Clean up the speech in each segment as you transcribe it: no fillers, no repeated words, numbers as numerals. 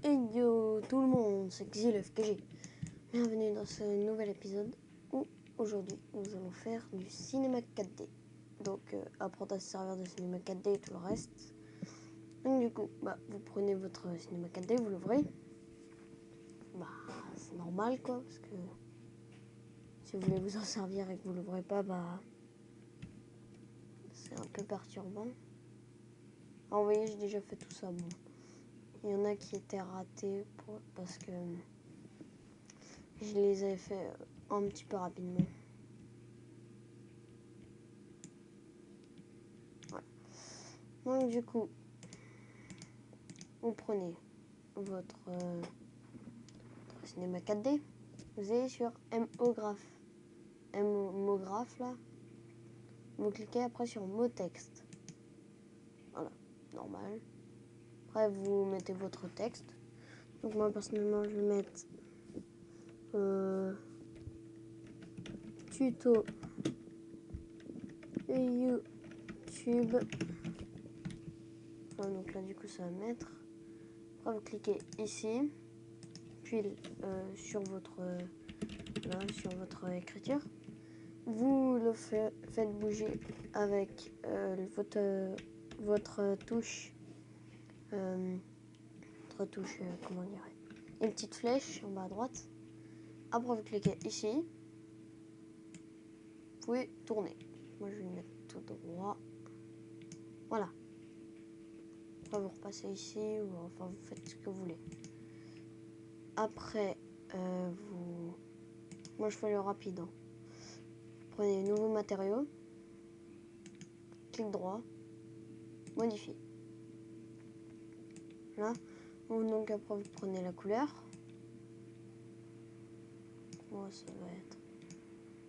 Hey yo tout le monde, c'est XylFKG. Bienvenue dans ce nouvel épisode où aujourd'hui nous allons faire du cinéma 4D. Donc apprendre à se servir de cinéma 4D et tout le reste. Donc du coup, vous prenez votre cinéma 4D, vous l'ouvrez. C'est normal quoi, parce que si vous voulez vous en servir et que vous l'ouvrez pas, c'est un peu perturbant. Alors vous voyez, j'ai déjà fait tout ça. Bon, il y en a qui étaient ratés parce que je les avais fait un petit peu rapidement. Voilà. Donc du coup, vous prenez votre cinéma 4D, vous allez sur MOgraph là, vous cliquez après sur mot texte. Voilà, normal. Après vous mettez votre texte. Donc moi personnellement je vais mettre tuto YouTube. Enfin, donc là du coup ça va mettre. Après vous cliquez ici, puis sur votre écriture. Vous le faites bouger avec votre touche, comment dire, une petite flèche en bas à droite. Après vous cliquez ici, vous pouvez tourner. Moi je vais le mettre tout droit. Voilà. Après vous repassez ici, ou enfin vous faites ce que vous voulez. Après moi je fais le rapide. Hein. Prenez nouveau matériau, clic droit, modifier. Là, donc après vous prenez la couleur. Moi ça va être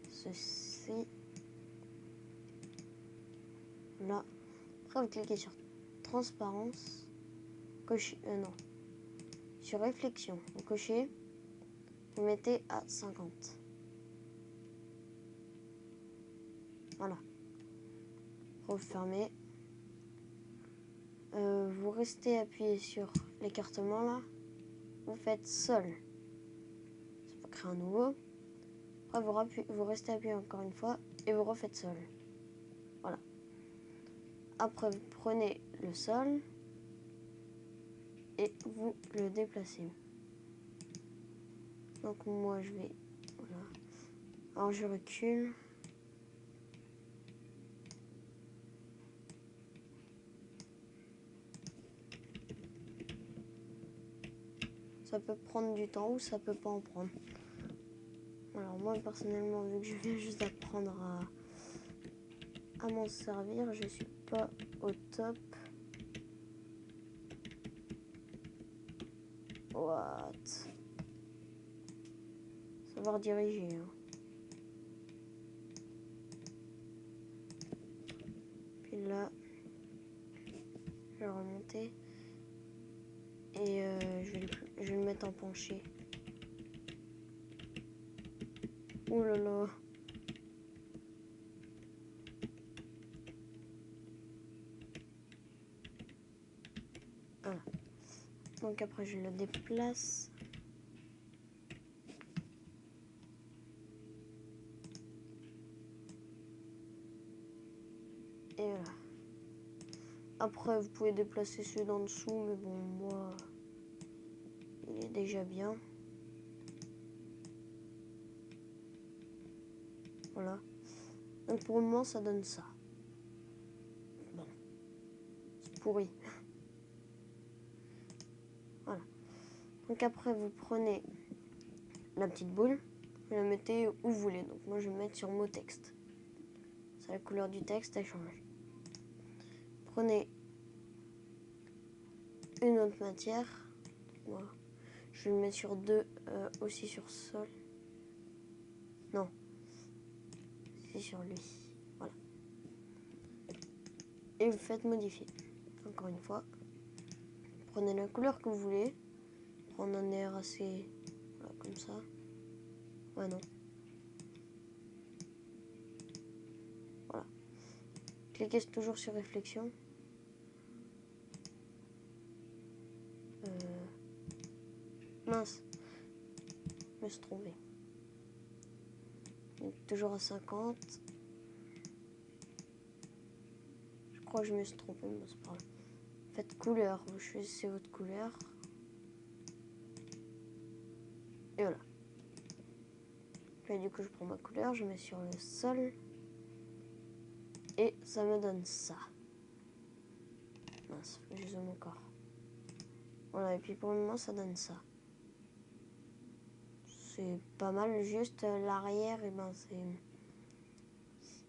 ceci. Là. Après vous cliquez sur transparence. Cochez. Non. Sur réflexion. Vous cochez. Vous mettez à 50. Voilà. Vous fermez. Vous restez appuyé sur l'écartement là. Vous faites sol. Ça va créer un nouveau. Après vous restez appuyé encore une fois et vous refaites sol. Voilà. Après vous prenez le sol et vous le déplacez. Donc moi je vais, voilà. Alors je recule. Ça peut prendre du temps ou ça peut pas en prendre. Alors moi personnellement, vu que je viens juste d'apprendre à m'en servir, je suis pas au top. What? Savoir diriger. Hein. Puis là, je vais remonter et je vais le mettre en penché. Ouh là là. Voilà. Donc après je le déplace. Et voilà. Après vous pouvez déplacer celui d'en dessous, mais bon moi il est déjà bien. Voilà. Donc pour le moment ça donne ça. Bon. C'est pourri. Voilà. Donc après vous prenez la petite boule, vous la mettez où vous voulez. Donc moi je vais mettre sur mot texte. C'est la couleur du texte, elle change. Prenez une autre matière. Moi, je vais le mettre sur 2, aussi sur sol. Non. C'est sur lui. Voilà. Et vous faites modifier. Encore une fois. Prenez la couleur que vous voulez. Prendre un air assez... Voilà, comme ça. Ouais, non. Voilà. Cliquez toujours sur réflexion. Mince. Je me suis trompé. On est toujours à 50. Je crois que je me suis trompé, mais c'est pas grave. Faites couleur. Vous choisissez votre couleur. Et voilà. Là, du coup, je prends ma couleur, je mets sur le sol. Et ça me donne ça. Mince, je zoome encore. Voilà, et puis pour le moment, ça donne ça. C'est pas mal, juste l'arrière, et ben c'est...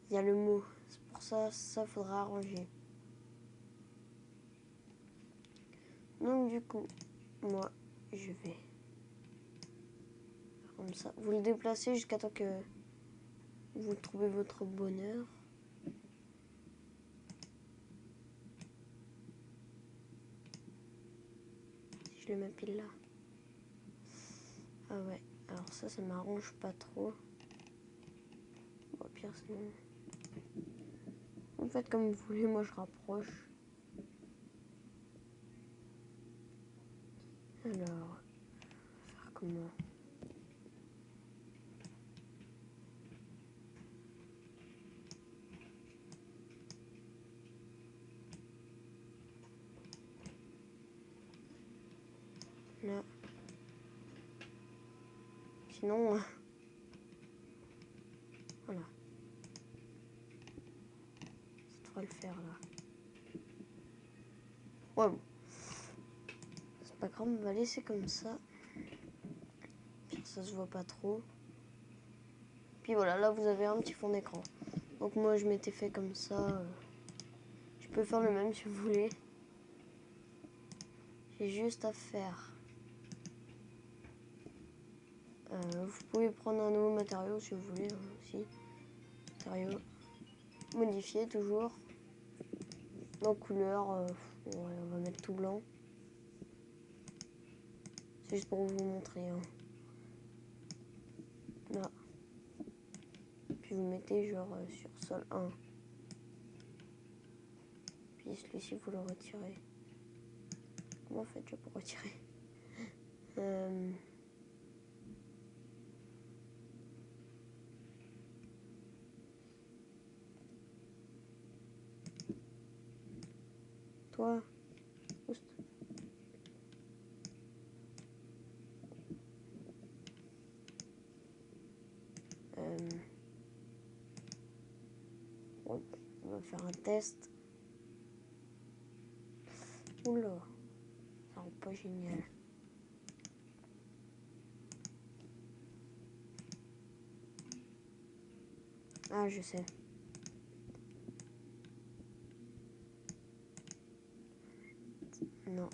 Il y a le mot. C'est pour ça, ça faudra arranger. Donc du coup, moi, je vais faire comme ça. Vous le déplacez jusqu'à temps que vous trouvez votre bonheur. Si je le mets pile là. Ah ouais, alors ça m'arrange pas trop. Bon, au pire, sinon... En fait, comme vous voulez, moi je rapproche. Alors, faire comment? Là. Sinon, voilà. Ça devrait le faire là. Ouais, bon. C'est pas grave, on va laisser comme ça. Ça se voit pas trop. Puis voilà, là vous avez un petit fond d'écran. Donc moi je m'étais fait comme ça. Je peux faire le même si vous voulez. J'ai juste à faire. Vous pouvez prendre un nouveau matériau si vous voulez aussi. Matériau. Modifier toujours. Donc couleur, ouais, on va mettre tout blanc. C'est juste pour vous montrer. Hein. Là. Puis vous mettez genre sur sol 1. Puis celui-ci vous le retirez. Comment en fait je peux retirer Toi, Oust. Bon, on va faire un test. Oula, ça rend pas génial. Ah, je sais. Non.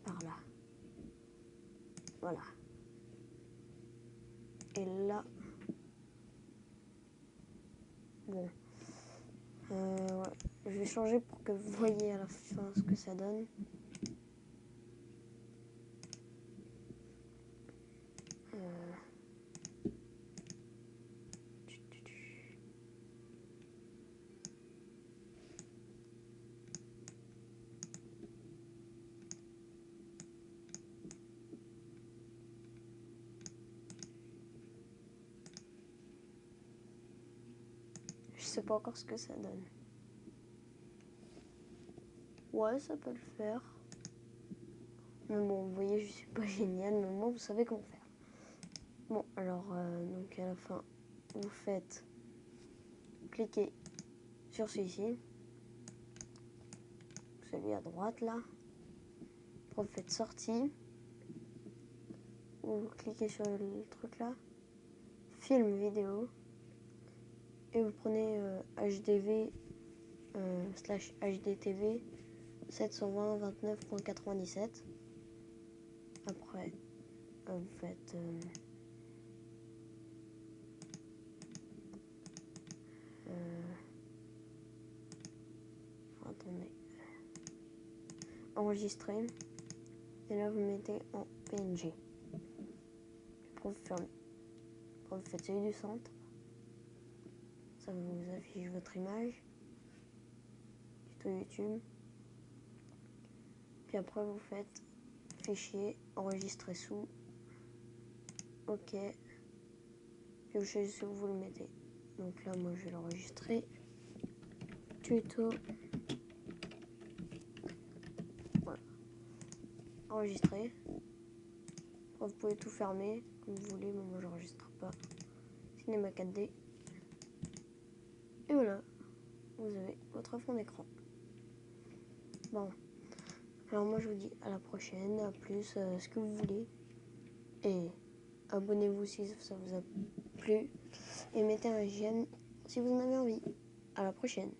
Par là. Voilà. Et là. Bon. Ouais. Je vais changer pour que vous voyez à la fin ce que ça donne. Je sais pas encore ce que ça donne. Ouais, ça peut le faire. Mais bon, vous voyez, je suis pas génial, mais moi, vous savez comment faire. Bon, alors, donc à la fin, vous faites cliquer sur celui-ci. Celui à droite, là. Après, vous faites sortie. Vous cliquez sur le truc là. Film vidéo. Et vous prenez HDV slash HDTV 720.29.97. Après, vous faites attendez, enregistrer. Et là, vous mettez en PNG. Après, vous fermez. Après, vous faites celui du centre. Ça vous affiche votre image. photo YouTube. Puis après vous faites fichier, enregistrer sous. Ok. Puis vous choisissez où vous le mettez. Donc là moi je vais l'enregistrer. Tuto. Voilà. Enregistrer. Après, vous pouvez tout fermer comme vous voulez, mais moi j'enregistre pas. Cinéma 4D. Et voilà. Vous avez votre fond d'écran. Bon. Alors moi je vous dis à la prochaine, à plus, ce que vous voulez. Et abonnez-vous si ça vous a plu. Et mettez un j'aime si vous en avez envie. À la prochaine.